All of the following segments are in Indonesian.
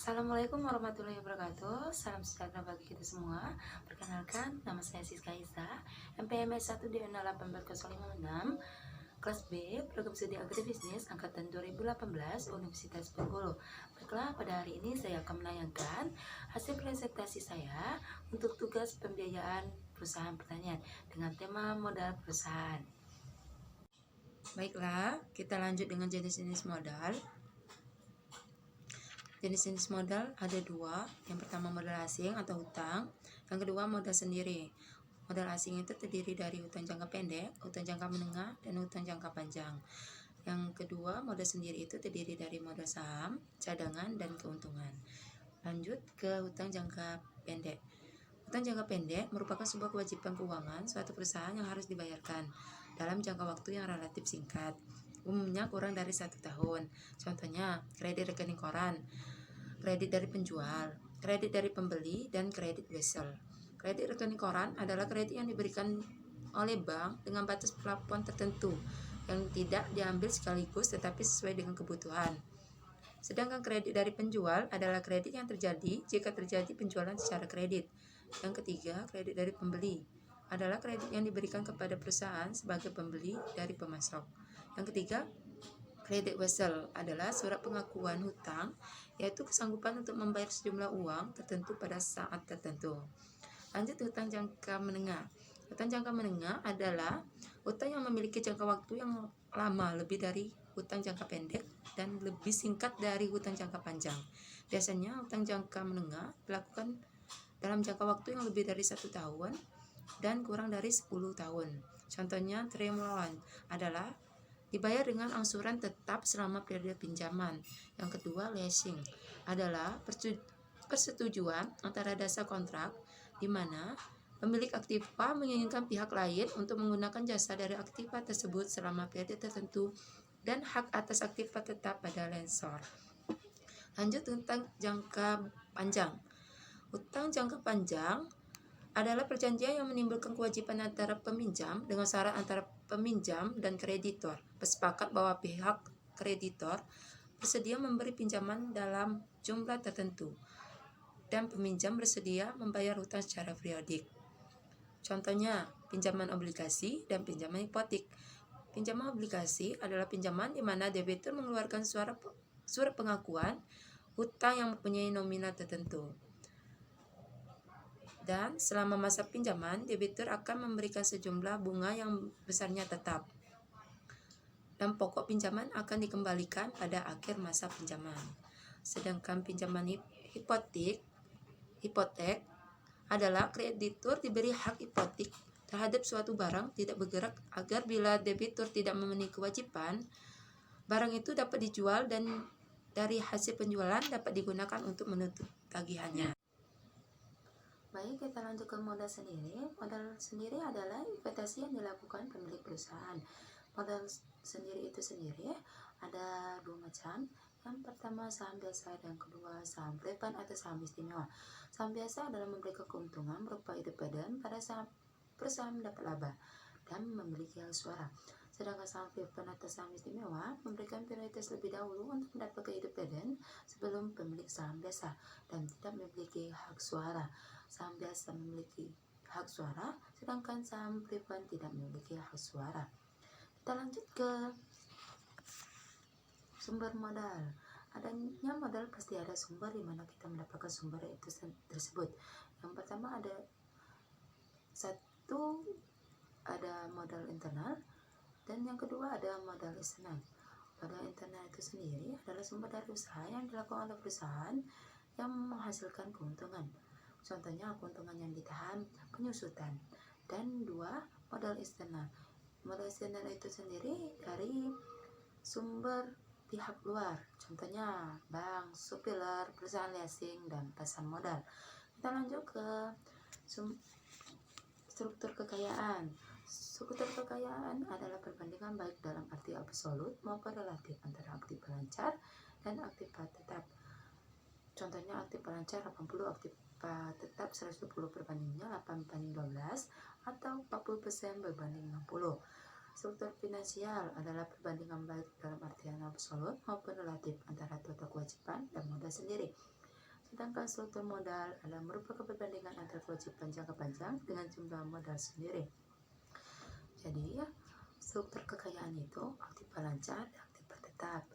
Assalamualaikum warahmatullahi wabarakatuh. Salam sejahtera bagi kita semua. Perkenalkan, nama saya Siska Isa, MPMS 1D08056, kelas B, program studi agribisnis angkatan 2018 Universitas Bengkulu. Baiklah, pada hari ini saya akan menayangkan hasil presentasi saya untuk tugas pembiayaan perusahaan pertanian dengan tema modal perusahaan. Baiklah, kita lanjut dengan jenis-jenis modal. Jenis-jenis modal ada dua. Yang pertama modal asing atau hutang, yang kedua modal sendiri. Modal asing itu terdiri dari hutang jangka pendek, hutang jangka menengah, dan hutang jangka panjang. Yang kedua modal sendiri itu terdiri dari modal saham, cadangan, dan keuntungan. Lanjut ke hutang jangka pendek. Hutang jangka pendek merupakan sebuah kewajiban keuangan suatu perusahaan yang harus dibayarkan dalam jangka waktu yang relatif singkat, umumnya kurang dari 1 tahun. Contohnya, kredit rekening koran, kredit dari penjual, kredit dari pembeli, dan kredit wesel. Kredit rekening koran adalah kredit yang diberikan oleh bank dengan batas plafon tertentu yang tidak diambil sekaligus tetapi sesuai dengan kebutuhan. Sedangkan kredit dari penjual adalah kredit yang terjadi jika terjadi penjualan secara kredit. Yang ketiga, kredit dari pembeli adalah kredit yang diberikan kepada perusahaan sebagai pembeli dari pemasok. Yang ketiga, kredit wesel adalah surat pengakuan hutang, yaitu kesanggupan untuk membayar sejumlah uang tertentu pada saat tertentu. Lanjut, hutang jangka menengah. Hutang jangka menengah adalah hutang yang memiliki jangka waktu yang lama lebih dari hutang jangka pendek dan lebih singkat dari hutang jangka panjang. Biasanya hutang jangka menengah dilakukan dalam jangka waktu yang lebih dari 1 tahun dan kurang dari 10 tahun. Contohnya, term loan adalah dibayar dengan angsuran tetap selama periode pinjaman. Yang kedua, leasing adalah persetujuan antara dasar kontrak di mana pemilik aktiva menginginkan pihak lain untuk menggunakan jasa dari aktiva tersebut selama periode tertentu dan hak atas aktiva tetap pada lensor. Lanjut, hutang jangka panjang. Hutang jangka panjang adalah perjanjian yang menimbulkan kewajiban antara peminjam dengan syarat antara peminjam dan kreditor bersepakat bahwa pihak kreditor bersedia memberi pinjaman dalam jumlah tertentu dan peminjam bersedia membayar hutang secara periodik. Contohnya, pinjaman obligasi dan pinjaman hipotek. Pinjaman obligasi adalah pinjaman di mana debitur mengeluarkan surat pengakuan hutang yang mempunyai nominal tertentu. Dan selama masa pinjaman, debitur akan memberikan sejumlah bunga yang besarnya tetap. Dan pokok pinjaman akan dikembalikan pada akhir masa pinjaman. Sedangkan pinjaman hipotek adalah kreditur diberi hak hipotek terhadap suatu barang tidak bergerak agar bila debitur tidak memenuhi kewajiban, barang itu dapat dijual dan dari hasil penjualan dapat digunakan untuk menutup tagihannya. Baik, kita lanjut ke modal sendiri. Modal sendiri adalah investasi yang dilakukan pemilik perusahaan. Modal sendiri itu sendiri ada dua macam. Yang pertama saham biasa dan kedua saham preferred atau saham istimewa. Saham biasa adalah memberikan keuntungan berupa dividen pada saat perusahaan mendapat laba dan memiliki hak suara. Sedangkan saham preferred atau saham istimewa memberikan prioritas lebih dahulu untuk mendapatkan dividen sebelum pemilik saham biasa dan tidak memiliki hak suara. Saham biasa memiliki hak suara, sedangkan saham preferred tidak memiliki hak suara. Kita lanjut ke sumber modal. Adanya modal pasti ada sumber di mana kita mendapatkan sumber itu tersebut. Yang pertama ada modal internal dan yang kedua ada modal eksternal. Modal internal itu sendiri adalah sumber dari usaha yang dilakukan oleh perusahaan yang menghasilkan keuntungan. Contohnya keuntungan yang ditahan, penyusutan. Dan dua, modal eksternal. Modal eksternal itu sendiri dari sumber pihak luar, contohnya bank, supplier, perusahaan leasing, dan pasar modal. Kita lanjut ke struktur kekayaan. Struktur kekayaan adalah perbandingan baik dalam arti absolut maupun relatif antara aktif pelancar dan aktif tetap. Contohnya aktif pelancar 80, aktif tetap 120 perbandingnya 8:12 atau 40% berbanding 60. Struktur finansial adalah perbandingan baik dalam artian absolut maupun relatif antara total kewajiban dan modal sendiri. Sedangkan struktur modal adalah merupakan perbandingan antara kewajiban jangka panjang dengan jumlah modal sendiri. Jadi ya, struktur kekayaan itu aktif lancar dan aktif tetap.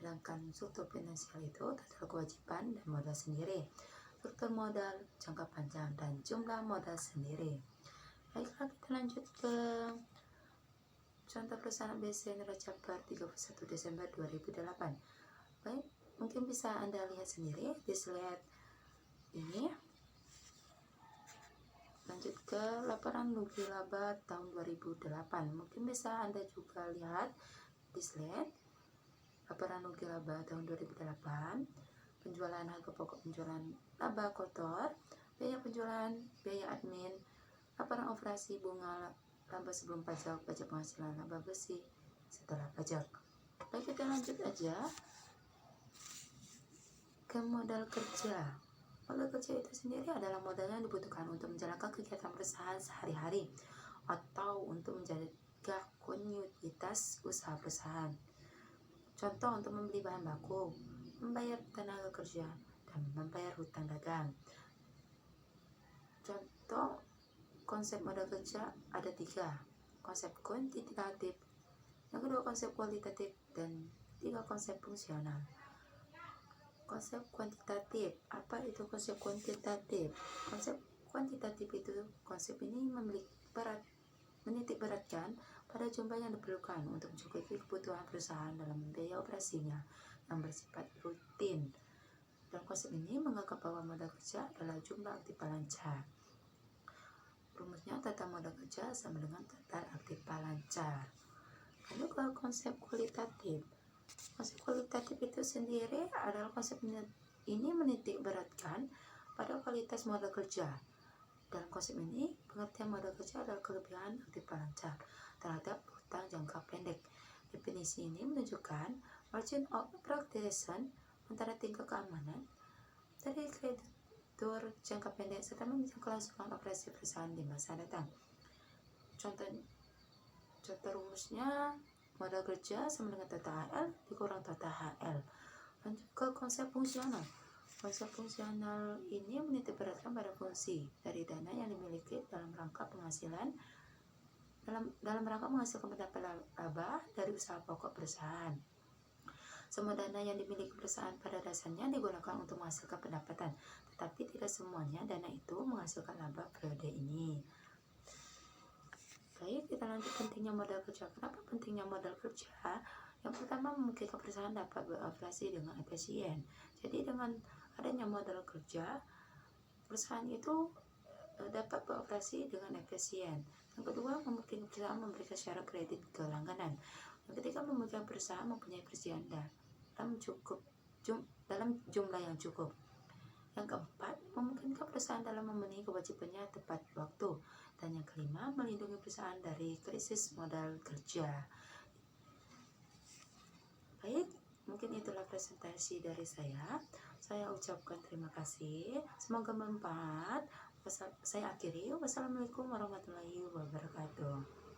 Sedangkan struktur finansial itu total kewajiban dan modal sendiri, struktur modal jangka panjang dan jumlah modal sendiri. Baiklah, kita lanjut ke contoh perusahaan ABC neraca per 31 Desember 2008. Baik, mungkin bisa Anda lihat sendiri di slide ini. Lanjut ke laporan rugi laba tahun 2008. Mungkin bisa Anda juga lihat di slide laporan rugi laba tahun 2008, penjualan harga pokok, penjualan laba kotor, biaya penjualan, biaya admin, laporan operasi bunga laba sebelum pajak, pajak penghasilan, laba bersih setelah pajak. Baik, kita lanjut aja ke modal kerja. Modal kerja itu sendiri adalah modal yang dibutuhkan untuk menjalankan kegiatan perusahaan sehari-hari atau untuk menjaga kontinuitas usaha perusahaan. Contoh, untuk membeli bahan baku, membayar tenaga kerja, dan membayar hutang dagang. Contoh konsep modal kerja ada 3, konsep kuantitatif, yang kedua konsep kualitatif, dan 3 konsep fungsional. Konsep kuantitatif, apa itu konsep kuantitatif? Konsep kuantitatif itu, konsep ini menitik beratkan pada jumlah yang diperlukan untuk mencukupi kebutuhan perusahaan dalam biaya operasinya yang bersifat rutin. Dan konsep ini menganggap bahwa modal kerja adalah jumlah aktif lancar. Rumusnya total modal kerja sama dengan total aktif lancar. Lalu ke konsep kualitatif. Konsep kualitatif itu sendiri adalah konsep ini menitik beratkan pada kualitas modal kerja. Dalam konsep ini, pengertian modal kerja adalah kelebihan aktif lancar terhadap hutang jangka pendek. Definisi ini menunjukkan margin of expectation antara tingkat keamanan dari kreditur jangka pendek serta menunjukkan kelangsungan operasi perusahaan di masa datang. Contoh rumusnya, modal kerja sama dengan total HL dikurang total HL. Lanjut ke konsep fungsional. Konsep fungsional ini menitik beratkan pada fungsi dari dana yang dimiliki dalam rangka penghasilan dalam rangka menghasilkan pendapatan laba dari usaha pokok perusahaan. Semua dana yang dimiliki perusahaan pada dasarnya digunakan untuk menghasilkan pendapatan, tetapi tidak semuanya dana itu menghasilkan laba periode ini. Baik, kita lanjut pentingnya modal kerja. Kenapa pentingnya modal kerja? Yang pertama, memungkinkan perusahaan dapat beroperasi dengan efisien. Jadi dengan adanya modal kerja, perusahaan itu dapat beroperasi dengan efisien. Yang kedua, memungkinkan perusahaan memberikan syarat kredit ke langganan. Yang ketiga, memungkinkan perusahaan mempunyai persediaan dalam jumlah yang cukup. Yang keempat, memungkinkan perusahaan dalam memenuhi kewajibannya tepat waktu. Dan yang kelima, melindungi perusahaan dari krisis modal kerja. Baik, mungkin itulah presentasi dari saya. Saya ucapkan terima kasih. Semoga bermanfaat. Saya akhiri. Wassalamualaikum warahmatullahi wabarakatuh.